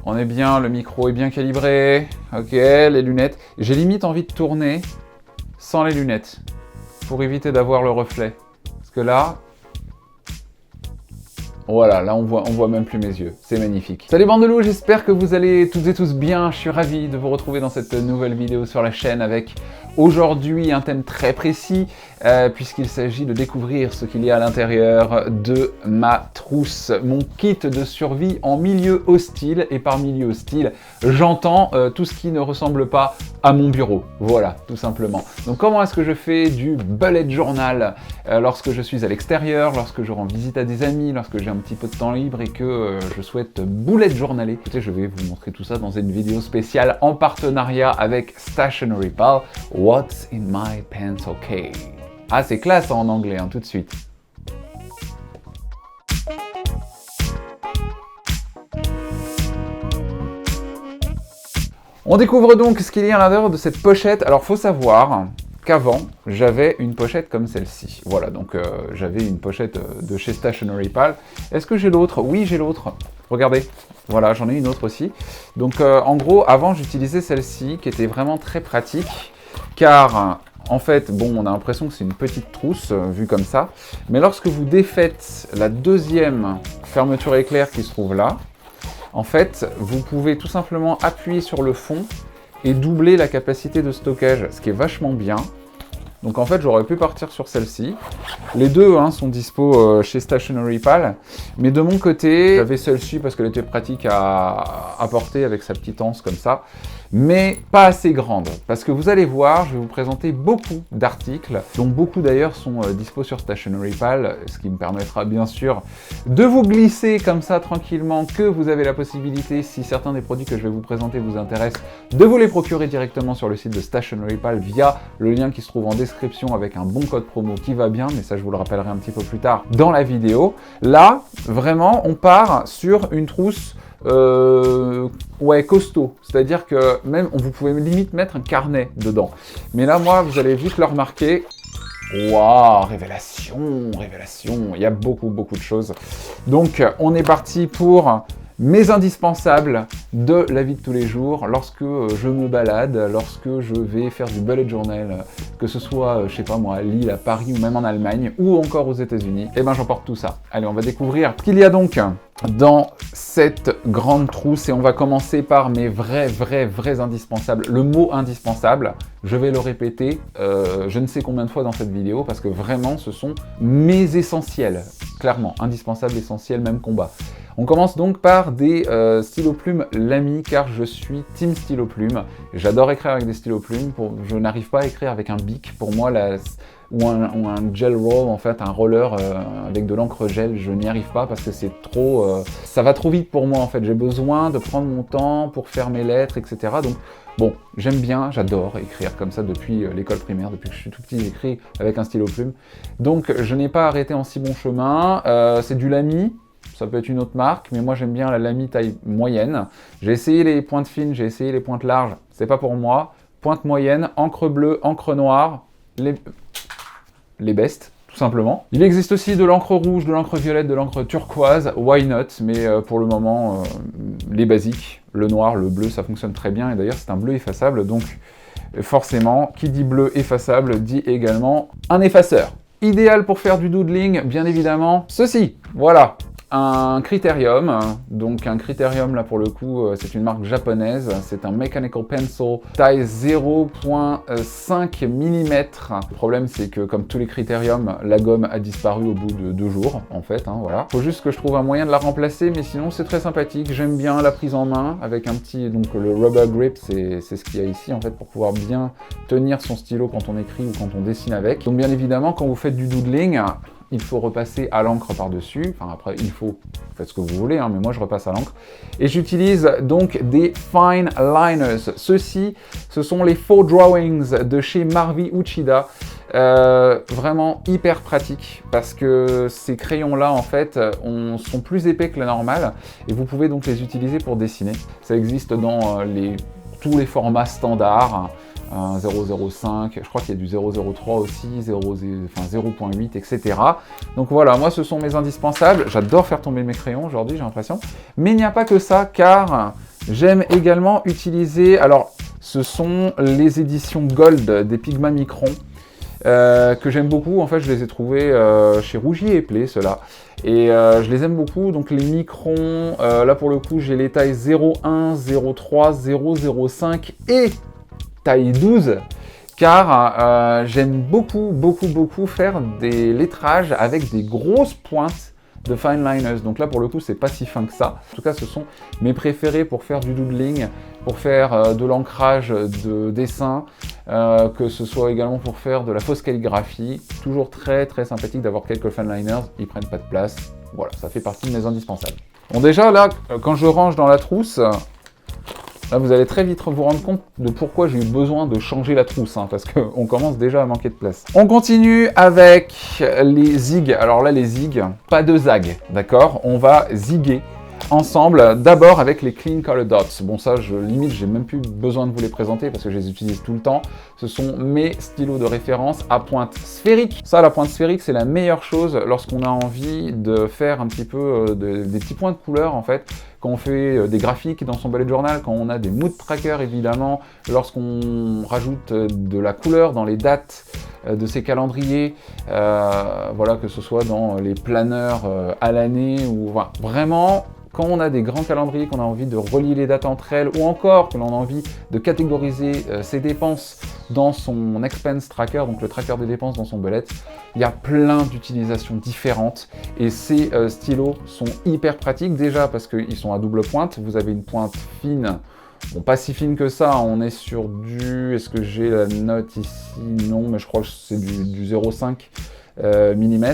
On est bien, le micro est bien calibré. Ok, les lunettes. J'ai limite envie de tourner sans les lunettes pour éviter d'avoir le reflet. Parce que là... Voilà, là on voit même plus mes yeux, c'est magnifique. Salut bande de loups, j'espère que vous allez toutes et tous bien. Je suis ravi de vous retrouver dans cette nouvelle vidéo sur la chaîne avec aujourd'hui un thème très précis puisqu'il s'agit de découvrir ce qu'il y a à l'intérieur de ma trousse, mon kit de survie en milieu hostile. Et par milieu hostile, j'entends tout ce qui ne ressemble pas à mon bureau, voilà, tout simplement. Donc comment est-ce que je fais du bullet journal lorsque je suis à l'extérieur, lorsque je rends visite à des amis, lorsque j'ai un petit peu de temps libre et que je souhaite bullet journaler. Écoutez, je vais vous montrer tout ça dans une vidéo spéciale en partenariat avec Stationery Pal. What's in my pencil case? Ah, c'est classe en anglais, hein, tout de suite. On découvre donc ce qu'il y a à l'intérieur de cette pochette. Alors, faut savoir qu'avant, j'avais une pochette comme celle-ci. Voilà, donc j'avais une pochette de chez Stationery Pal. Est-ce que j'ai l'autre? Oui, j'ai l'autre. Regardez, voilà, j'en ai une autre aussi. Donc, en gros, avant, j'utilisais celle-ci, qui était vraiment très pratique, car... En fait, bon, on a l'impression que c'est une petite trousse, vue comme ça. Mais lorsque vous défaites la deuxième fermeture éclair qui se trouve là, en fait, vous pouvez tout simplement appuyer sur le fond et doubler la capacité de stockage, ce qui est vachement bien. Donc en fait, j'aurais pu partir sur celle-ci. Les deux sont dispo chez Stationery Pal. Mais de mon côté, j'avais celle-ci parce qu'elle était pratique à porter avec sa petite anse comme ça. Mais pas assez grande. Parce que vous allez voir, je vais vous présenter beaucoup d'articles, dont beaucoup d'ailleurs sont dispo sur Stationery Pal, ce qui me permettra bien sûr de vous glisser comme ça tranquillement, que vous avez la possibilité, si certains des produits que je vais vous présenter vous intéressent, de vous les procurer directement sur le site de Stationery Pal via le lien qui se trouve en description avec un bon code promo qui va bien, mais ça je vous le rappellerai un petit peu plus tard dans la vidéo. Là, vraiment, on part sur une trousse ouais, costaud, c'est-à-dire que même vous pouvez limite mettre un carnet dedans. Mais là, moi, vous allez vite le remarquer. Waouh, révélation, révélation, il y a beaucoup de choses. Donc, on est parti pour mes indispensables de la vie de tous les jours, lorsque je me balade, lorsque je vais faire du bullet journal, que ce soit, je sais pas moi, à Lille, à Paris ou même en Allemagne, ou encore aux États-Unis, et ben j'emporte tout ça. Allez, on va découvrir ce qu'il y a donc dans cette grande trousse, et on va commencer par mes vrais indispensables. Le mot indispensable, je vais le répéter je ne sais combien de fois dans cette vidéo, parce que vraiment, ce sont mes essentiels, clairement, indispensables, essentiels, même combat. On commence donc par des stylos plumes Lamy, car je suis team stylo plume. J'adore écrire avec des stylos plumes, je n'arrive pas à écrire avec un bic. Pour moi, ou un gel roll, en fait, un roller avec de l'encre gel, je n'y arrive pas parce que c'est trop... ça va trop vite pour moi, en fait. J'ai besoin de prendre mon temps pour faire mes lettres, etc. Donc, bon, j'aime bien, j'adore écrire comme ça depuis l'école primaire, depuis que je suis tout petit, j'écris avec un stylo plume. Donc, je n'ai pas arrêté en si bon chemin. C'est du Lamy. Ça peut être une autre marque, mais moi j'aime bien la Lamy taille moyenne. J'ai essayé les pointes fines, j'ai essayé les pointes larges, c'est pas pour moi. Pointe moyenne, encre bleue, encre noire, les bestes, tout simplement. Il existe aussi de l'encre rouge, de l'encre violette, de l'encre turquoise, why not, mais pour le moment, les basiques, le noir, le bleu, ça fonctionne très bien, et d'ailleurs c'est un bleu effaçable, donc forcément, qui dit bleu effaçable dit également un effaceur. Idéal pour faire du doodling, bien évidemment, ceci, voilà. Un Criterium, donc un Criterium là pour le coup c'est une marque japonaise, c'est un Mechanical Pencil taille 0.5 mm. Le problème c'est que comme tous les Criterium, la gomme a disparu au bout de 2 jours en fait, voilà. Faut juste que je trouve un moyen de la remplacer, mais sinon c'est très sympathique, j'aime bien la prise en main avec un petit, donc le rubber grip c'est ce qu'il y a ici en fait pour pouvoir bien tenir son stylo quand on écrit ou quand on dessine avec. Donc bien évidemment quand vous faites du doodling, il faut repasser à l'encre par-dessus. Enfin, après, vous faites ce que vous voulez, mais moi, je repasse à l'encre. Et j'utilise donc des Fine Liners. Ceux-ci, ce sont les Faux Drawings de chez Marvi Uchida. Vraiment hyper pratique parce que ces crayons-là, en fait, sont plus épais que la normale. Et vous pouvez donc les utiliser pour dessiner. Ça existe dans tous les formats standards. 0,05, je crois qu'il y a du 0,03 aussi, 0,8, etc. Donc voilà, moi ce sont mes indispensables. J'adore faire tomber mes crayons aujourd'hui, j'ai l'impression. Mais il n'y a pas que ça, car J'aime également utiliser, alors ce sont les éditions Gold des Pigma Micron, que j'aime beaucoup. En fait, je les ai trouvés chez Rougier et Play, ceux-là. Et je les aime beaucoup. Donc les microns, là pour le coup, j'ai les tailles 0,1, 0,3, 0,05 et taille 12. Car j'aime beaucoup faire des lettrages avec des grosses pointes de fine liners. Donc là, pour le coup, c'est pas si fin que ça. En tout cas, ce sont mes préférés pour faire du doodling, pour faire de l'ancrage de dessin, que ce soit également pour faire de la fausse calligraphie. Toujours très sympathique d'avoir quelques fine liners, ils prennent pas de place. Voilà, ça fait partie de mes indispensables. Bon, déjà, là, quand je range dans la trousse, là, vous allez très vite vous rendre compte de pourquoi j'ai eu besoin de changer la trousse, hein, parce qu'on commence déjà à manquer de place. On continue avec les zigs. Alors là, les zigs, pas de zag, d'accord? On va ziguer ensemble, d'abord avec les Clean Color Dots. Bon, ça, limite, j'ai même plus besoin de vous les présenter parce que je les utilise tout le temps. Ce sont mes stylos de référence à pointe sphérique. Ça, la pointe sphérique, c'est la meilleure chose lorsqu'on a envie de faire un petit peu des petits points de couleur, en fait. Quand on fait des graphiques dans son bullet journal, quand on a des mood trackers évidemment, lorsqu'on rajoute de la couleur dans les dates de ces calendriers, voilà, que ce soit dans les planeurs à l'année ou voilà, vraiment. Quand on a des grands calendriers, qu'on a envie de relier les dates entre elles, ou encore que l'on a envie de catégoriser ses dépenses dans son expense tracker, donc le tracker des dépenses dans son bullet, il y a plein d'utilisations différentes et ces stylos sont hyper pratiques déjà parce qu'ils sont à double pointe. Vous avez une pointe fine, bon pas si fine que ça, on est sur du, est-ce que j'ai la note ici? Non, mais je crois que c'est du 0,5 mm,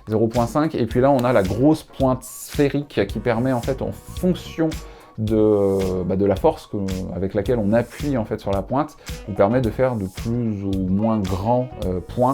0,5, et puis là on a la grosse pointe sphérique qui permet en fait en fonction de la force avec laquelle on appuie en fait sur la pointe, vous permet de faire de plus ou moins grands points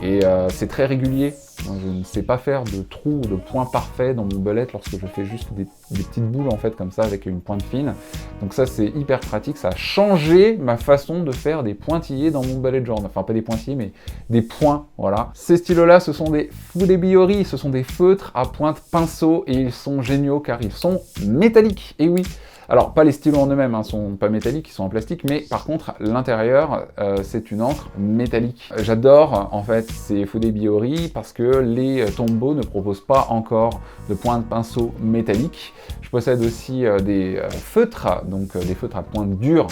et c'est très régulier. Je ne sais pas faire de trous ou de points parfaits dans mon bullet lorsque je fais juste des petites boules en fait comme ça avec une pointe fine. Donc ça c'est hyper pratique, ça a changé ma façon de faire des pointillés dans mon bullet journal. Enfin pas des pointillés mais des points, voilà. Ces stylos là ce sont des Fude Biori, ce sont des feutres à pointe pinceau et ils sont géniaux car ils sont métalliques. Et oui, alors pas les stylos en eux-mêmes, hein, sont pas métalliques, ils sont en plastique, mais par contre l'intérieur c'est une encre métallique. J'adore en fait ces Fude Biori parce que les Tombow ne proposent pas encore de pointe pinceau métallique. Je possède aussi des feutres, donc des feutres à pointe dure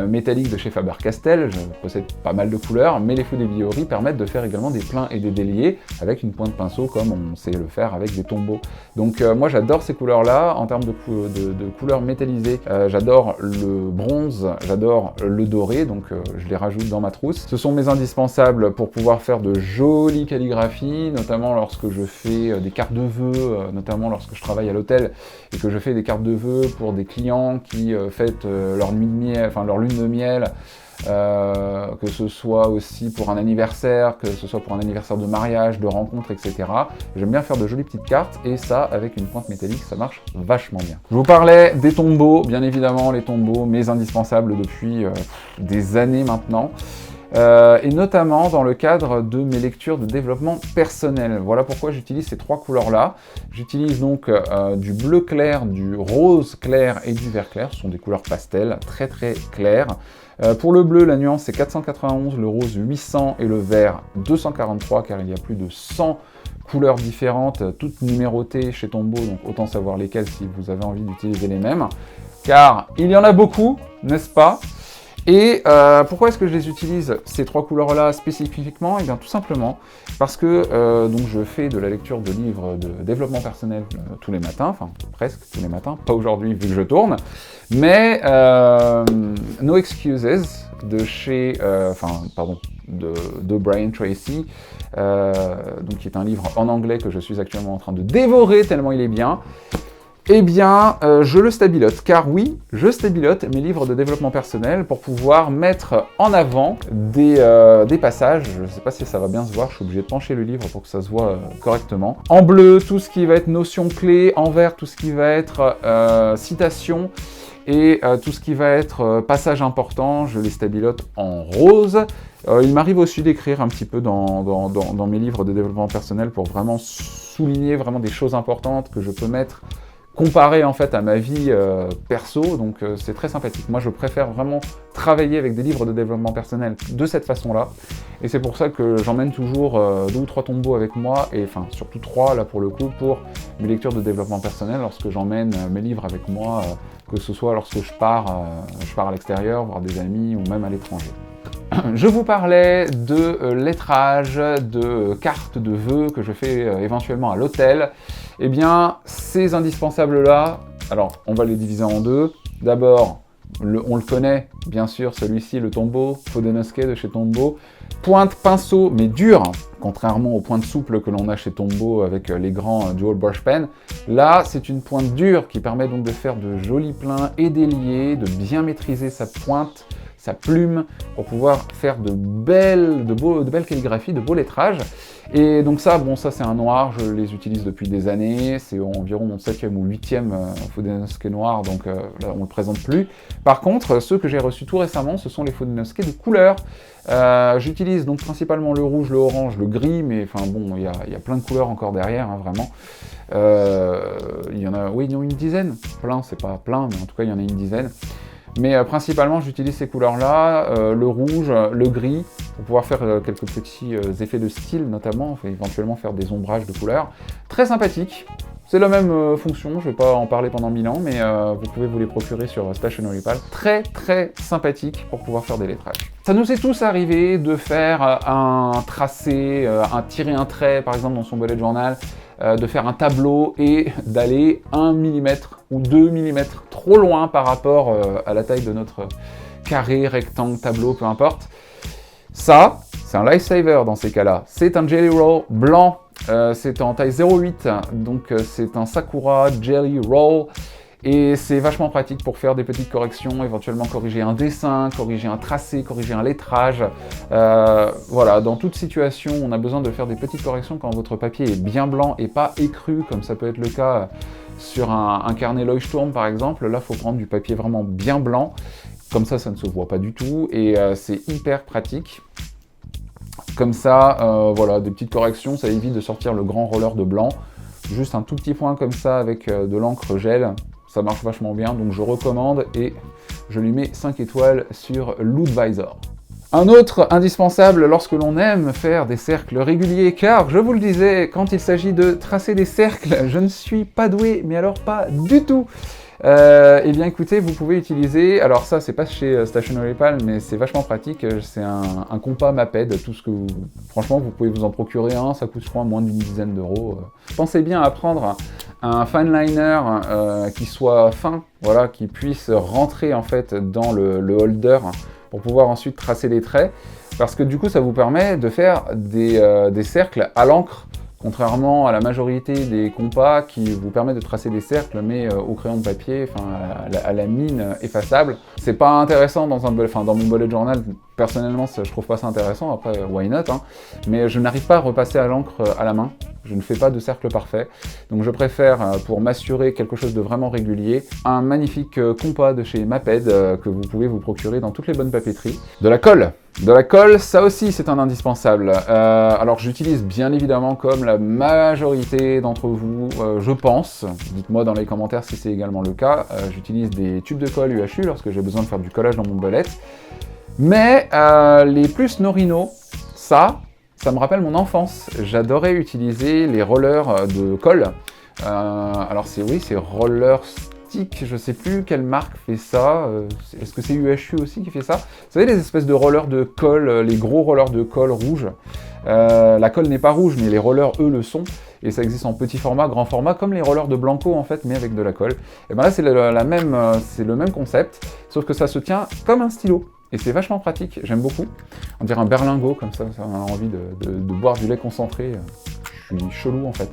métallique de chez Faber-Castell. Je possède pas mal de couleurs, mais les Fude Biori permettent de faire également des pleins et des déliés avec une pointe pinceau comme on sait le faire avec des Tombow. Donc moi j'adore ces couleurs-là en termes de couleurs métallisées. J'adore le bronze, j'adore le doré, donc je les rajoute dans ma trousse. Ce sont mes indispensables pour pouvoir faire de jolies calligraphies, notamment lorsque je fais des cartes de vœux, notamment lorsque je travaille à l'hôtel et que je fais des cartes de vœux pour des clients qui fêtent leur nuit de miel, enfin leur lune de miel, que ce soit aussi pour un anniversaire, que ce soit pour un anniversaire de mariage, de rencontre, etc. J'aime bien faire de jolies petites cartes et ça, avec une pointe métallique, ça marche vachement bien. Je vous parlais des Tombow, bien évidemment, les Tombow, mes indispensables depuis des années maintenant. Et notamment dans le cadre de mes lectures de développement personnel. Voilà pourquoi j'utilise ces trois couleurs-là. J'utilise donc du bleu clair, du rose clair et du vert clair. Ce sont des couleurs pastel très claires. Pour le bleu, la nuance c'est 491, le rose 800 et le vert 243, car il y a plus de 100 couleurs différentes, toutes numérotées chez Tombow, donc autant savoir lesquelles si vous avez envie d'utiliser les mêmes. Car il y en a beaucoup, n'est-ce pas ? Et pourquoi est-ce que je les utilise, ces trois couleurs-là spécifiquement? Et bien tout simplement parce que donc je fais de la lecture de livres de développement personnel tous les matins, enfin presque tous les matins, pas aujourd'hui vu que je tourne, mais No Excuses de chez, de Brian Tracy, donc qui est un livre en anglais que je suis actuellement en train de dévorer tellement il est bien. Eh bien, je le stabilote, car oui, je stabilote mes livres de développement personnel pour pouvoir mettre en avant des passages. Je ne sais pas si ça va bien se voir, je suis obligé de pencher le livre pour que ça se voit correctement. En bleu, tout ce qui va être notion clé, en vert, tout ce qui va être citation, et tout ce qui va être passage important, je les stabilote en rose. Il m'arrive aussi d'écrire un petit peu dans mes livres de développement personnel pour vraiment souligner vraiment des choses importantes que je peux mettre comparé en fait à ma vie perso, donc c'est très sympathique. Moi je préfère vraiment travailler avec des livres de développement personnel de cette façon-là, et c'est pour ça que j'emmène toujours 2 ou 3 tombeaux avec moi, et enfin surtout 3 là pour le coup, pour mes lectures de développement personnel lorsque j'emmène mes livres avec moi, que ce soit lorsque je pars à l'extérieur, voir des amis, ou même à l'étranger. Je vous parlais de lettrage, de cartes de vœux que je fais éventuellement à l'hôtel. Eh bien, ces indispensables-là, alors on va les diviser en deux. D'abord, on le connaît, bien sûr, celui-ci, le Tombow, Faudenosque de chez Tombow. Pointe pinceau, mais dur, contrairement aux pointes souples que l'on a chez Tombow avec les grands dual brush pen. Là, c'est une pointe dure qui permet donc de faire de jolis pleins et déliés, de bien maîtriser sa pointe, sa plume, pour pouvoir faire de belles calligraphies, de beaux lettrages. Et donc ça, bon, ça c'est un noir, je les utilise depuis des années, c'est environ mon 7e ou 8e Faudenosque noir, donc là on ne le présente plus. Par contre, ceux que j'ai reçus tout récemment, ce sont les Faudenosque de couleur. J'utilise donc principalement le rouge, le orange, le gris, mais enfin bon, il y a plein de couleurs encore derrière, hein, vraiment. Il y en a, oui, il y en a une dizaine, plein, c'est pas plein, mais en tout cas il y en a une dizaine. Mais principalement, j'utilise ces couleurs-là, le rouge, le gris, pour pouvoir faire quelques petits effets de style, notamment, éventuellement faire des ombrages de couleurs. Très sympathique. C'est la même fonction, je ne vais pas en parler pendant 1000 ans, mais vous pouvez vous les procurer sur Stationery Pal. Très très sympathique pour pouvoir faire des lettrages. Ça nous est tous arrivé de faire un tracé, tirer un trait, par exemple dans son bullet journal, de faire un tableau et d'aller 1 mm ou 2 mm trop loin par rapport à la taille de notre carré, rectangle, tableau, peu importe. Ça, c'est un lifesaver dans ces cas-là. C'est un Jelly Roll blanc, c'est en taille 0,8, donc c'est un Sakura Jelly Roll. Et c'est vachement pratique pour faire des petites corrections, éventuellement corriger un dessin, corriger un tracé, corriger un lettrage. Voilà, dans toute situation, on a besoin de faire des petites corrections quand votre papier est bien blanc et pas écru, comme ça peut être le cas sur un carnet Leuchtturm par exemple. Là, il faut prendre du papier vraiment bien blanc, comme ça ne se voit pas du tout, et c'est hyper pratique. Comme ça, voilà, des petites corrections, ça évite de sortir le grand roller de blanc. Juste un tout petit point comme ça avec de l'encre gel. Ça marche vachement bien, donc je recommande et je lui mets 5 étoiles sur Lootvisor. Un autre indispensable lorsque l'on aime faire des cercles réguliers, car je vous le disais, quand il s'agit de tracer des cercles, je ne suis pas doué, mais alors pas du tout. Eh bien écoutez, vous pouvez utiliser, alors ça c'est pas chez Stationery Pal, mais c'est vachement pratique, c'est un compas Maped, tout ce que franchement vous pouvez vous en procurer un, ça coûte je crois moins d'une dizaine d'euros. Pensez bien à prendre un fine liner qui soit fin, voilà, qui puisse rentrer en fait dans le holder pour pouvoir ensuite tracer des traits, parce que du coup ça vous permet de faire des cercles à l'encre, contrairement à la majorité des compas qui vous permettent de tracer des cercles, mais au crayon de papier, enfin à la mine effaçable. C'est pas intéressant dans dans mon bullet journal, personnellement je trouve pas ça intéressant, après why not, hein. Mais je n'arrive pas à repasser à l'encre à la main, je ne fais pas de cercle parfait, donc je préfère, pour m'assurer quelque chose de vraiment régulier, un magnifique compas de chez Maped que vous pouvez vous procurer dans toutes les bonnes papeteries. De la colle. De la colle, ça aussi c'est un indispensable. Alors j'utilise bien évidemment, comme la majorité d'entre vous, je pense, dites-moi dans les commentaires si c'est également le cas, j'utilise des tubes de colle UHU lorsque j'ai besoin de faire du collage dans mon bullet. Mais les plus Norino, ça me rappelle mon enfance. J'adorais utiliser les rollers de colle. Alors c'est Roller Stick, je sais plus quelle marque fait ça. Est-ce que c'est UHU aussi qui fait ça? Vous savez, les espèces de rollers de colle, les gros rollers de colle rouges. La colle n'est pas rouge, mais les rollers, eux, le sont. Et ça existe en petit format, grand format, comme les rollers de Blanco, en fait, mais avec de la colle. Et bien là, c'est le même concept, sauf que ça se tient comme un stylo. Et c'est vachement pratique, j'aime beaucoup. On dirait un berlingot, comme ça on a envie de boire du lait concentré. Je suis chelou, en fait.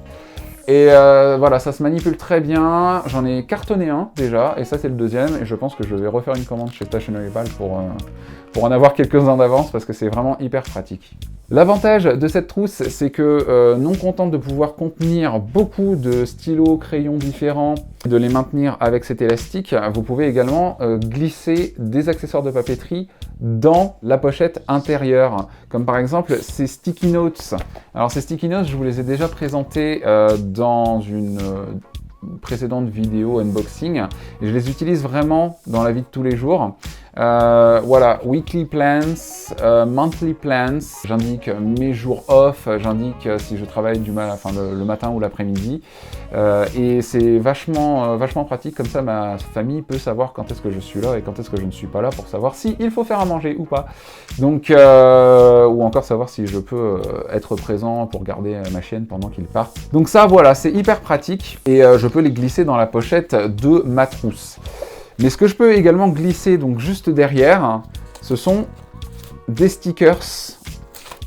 Et voilà, ça se manipule très bien. J'en ai cartonné un, déjà, et ça, c'est le deuxième. Et je pense que je vais refaire une commande chez Stationery Pal pour en avoir quelques-uns d'avance, parce que c'est vraiment hyper pratique. L'avantage de cette trousse, c'est que non contente de pouvoir contenir beaucoup de stylos, crayons différents, de les maintenir avec cet élastique, vous pouvez également glisser des accessoires de papeterie dans la pochette intérieure, comme par exemple ces sticky notes. Alors ces sticky notes, je vous les ai déjà présentés dans une précédentes vidéos unboxing, et je les utilise vraiment dans la vie de tous les jours. Voilà, weekly plans, monthly plans, j'indique mes jours off, j'indique si je travaille le matin ou l'après-midi, et c'est vachement pratique, comme ça ma famille peut savoir quand est-ce que je suis là et quand est-ce que je ne suis pas là, pour savoir s'il faut faire à manger ou pas, donc, ou encore savoir si je peux être présent pour garder ma chienne pendant qu'il part. Donc ça, voilà, c'est hyper pratique, et je peux les glisser dans la pochette de ma trousse. Mais ce que je peux également glisser donc juste derrière, ce sont des stickers.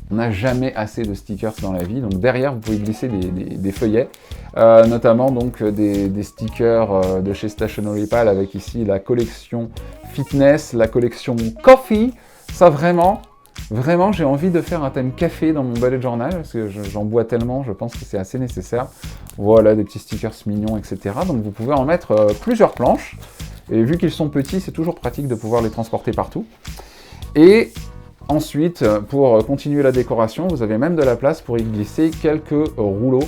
On n'a jamais assez de stickers dans la vie, donc derrière vous pouvez glisser des feuillets, notamment donc des stickers de chez Stationery Pal, avec ici la collection fitness, la collection coffee. Ça vraiment j'ai envie de faire un thème café dans mon bullet journal, parce que j'en bois tellement, je pense que c'est assez nécessaire. Voilà, des petits stickers mignons, etc. Donc vous pouvez en mettre plusieurs planches. Et vu qu'ils sont petits, c'est toujours pratique de pouvoir les transporter partout. Et ensuite, pour continuer la décoration, vous avez même de la place pour y glisser quelques rouleaux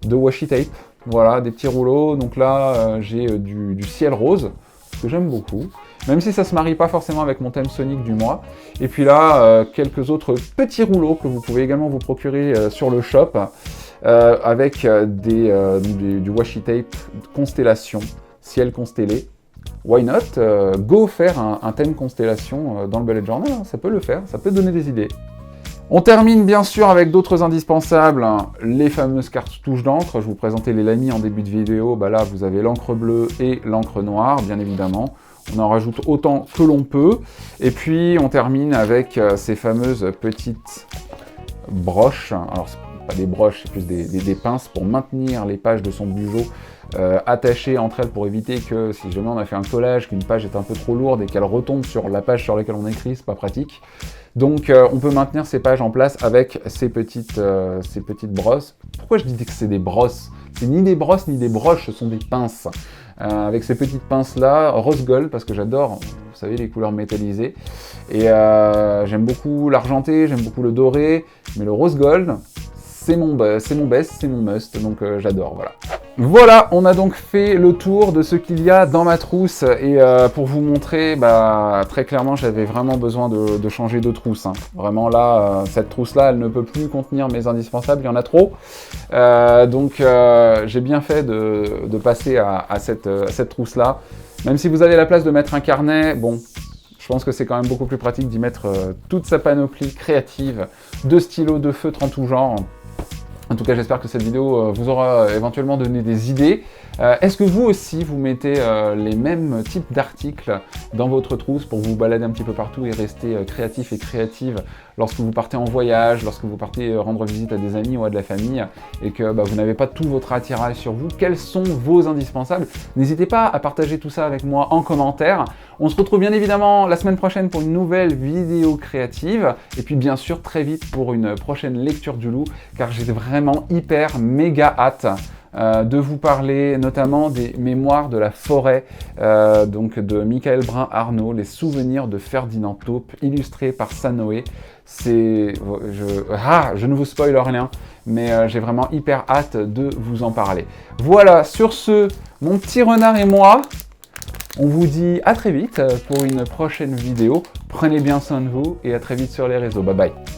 de washi tape. Voilà, des petits rouleaux. Donc là, j'ai du ciel rose, que j'aime beaucoup. Même si ça ne se marie pas forcément avec mon thème Sonic du mois. Et puis là, quelques autres petits rouleaux que vous pouvez également vous procurer sur le shop, avec du washi tape constellation, ciel constellé. Why not? Go faire un thème constellation dans le bullet journal, hein, ça peut le faire, ça peut donner des idées. On termine bien sûr avec d'autres indispensables, hein, les fameuses cartouches d'encre. Je vous présentais les Lamy en début de vidéo, bah là vous avez l'encre bleue et l'encre noire, bien évidemment. On en rajoute autant que l'on peut. Et puis on termine avec ces fameuses petites broches. Alors c'est pas des broches, c'est plus des pinces pour maintenir les pages de son bugeot attachées entre elles, pour éviter que si jamais on a fait un collage, qu'une page est un peu trop lourde et qu'elle retombe sur la page sur laquelle on écrit, c'est pas pratique. Donc on peut maintenir ces pages en place avec ces petites brosses. Pourquoi je dis que c'est des brosses? C'est ni des brosses ni des broches, ce sont des pinces. Avec ces petites pinces là, rose gold, parce que j'adore, vous savez, les couleurs métallisées. Et j'aime beaucoup l'argenté, j'aime beaucoup le doré, mais le rose gold, c'est mon best, c'est mon must, donc j'adore, voilà. Voilà, on a donc fait le tour de ce qu'il y a dans ma trousse, et pour vous montrer, bah, très clairement, j'avais vraiment besoin de changer de trousse, hein. Vraiment là, cette trousse-là, elle ne peut plus contenir mes indispensables, il y en a trop. Donc j'ai bien fait de passer à cette trousse-là. Même si vous avez la place de mettre un carnet, bon, je pense que c'est quand même beaucoup plus pratique d'y mettre toute sa panoplie créative de stylos, de feutres en tout genre. En tout cas, j'espère que cette vidéo vous aura éventuellement donné des idées. Est-ce que vous aussi, vous mettez les mêmes types d'articles dans votre trousse pour vous balader un petit peu partout et rester créatif et créative lorsque vous partez en voyage, lorsque vous partez rendre visite à des amis ou à de la famille, et que vous n'avez pas tout votre attirail sur vous? Quels sont vos indispensables? N'hésitez pas à partager tout ça avec moi en commentaire. On se retrouve bien évidemment la semaine prochaine pour une nouvelle vidéo créative, et puis bien sûr très vite pour une prochaine lecture du loup, car j'ai vraiment hyper méga hâte de vous parler notamment des Mémoires de la forêt, donc de Michael Brun-Arnaud, les souvenirs de Ferdinand Taupe, illustrés par Sanoé. Je ne vous spoil rien, mais j'ai vraiment hyper hâte de vous en parler. Voilà, sur ce, mon petit renard et moi, on vous dit à très vite pour une prochaine vidéo. Prenez bien soin de vous et à très vite sur les réseaux. Bye bye.